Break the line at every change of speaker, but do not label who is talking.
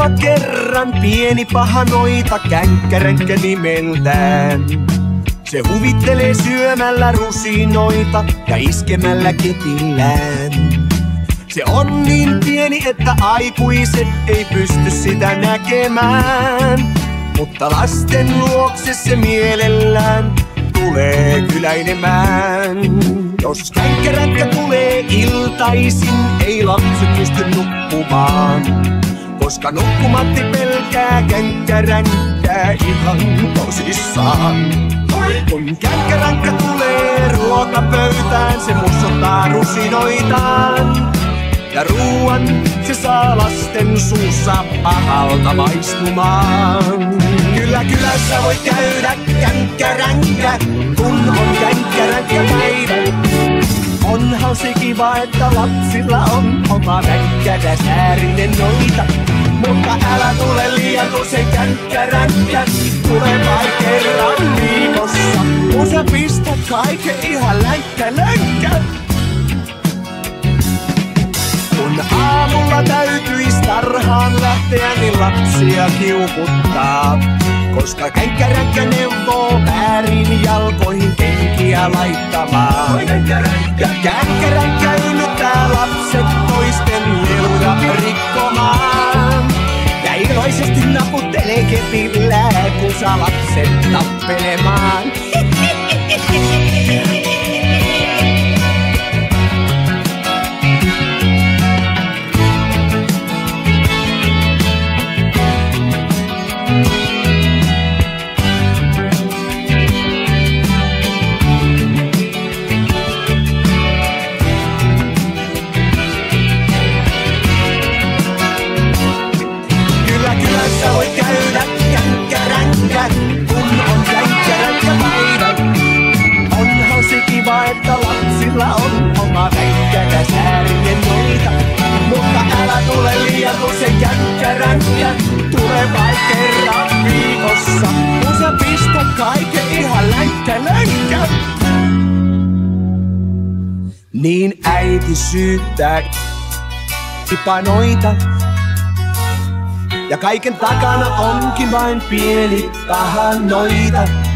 olipa kerran pieni paha noita, känkkäränkkä nimeltään. Se huvittelee syömällä rusinoita ja iskemällä ketillään. Se on niin pieni, että aikuiset ei pysty sitä näkemään. Mutta lasten luokse se mielellään tulee kyläilemään. Jos känkkäränkkä tulee iltaisin, ei lapset pysty nukkumaan. Koska nukkumatti pelkää känkkäränkää ihan tosissaan. Kun känkkäränkkä tulee ruokapöytään, se mussuttaa rusinoitaan. Ja ruuan se saa lasten suussa pahalta maistumaan. Kyllä kylässä voi käydä känkkäränkkä, kun on känkkäränkkäpäivä. Onhan se kiva, että lapsilla on oma ränkkädä säärinen noita. Mutta älä tule liian usein känkkäränkkä, tule vain kerran viikossa. Kun sä pistät kaiken ihan länkkä. Kun aamulla täytyis tarhaan lähteä, niin lapsia kiukuttaa. Koska känkkäränkkä neuvoo väärin jalkoihin kenkiä laittamaan. Ja känkkäränkkä yllyttää lapset toisten leluja rikkomaan. Ja iloisesti naputtelee kepillä, kun saa lapset tappelemaan. Että lapsilla on oma ränkkädä säärinen noita. Mutta älä tule liian usein känkkäränkkä, tule vain kerran viikossa. Kun sä pistät kaiken ihan länkkä. Niin äiti syyttää noita. Ja kaiken takana onkin vain pieni paha noita.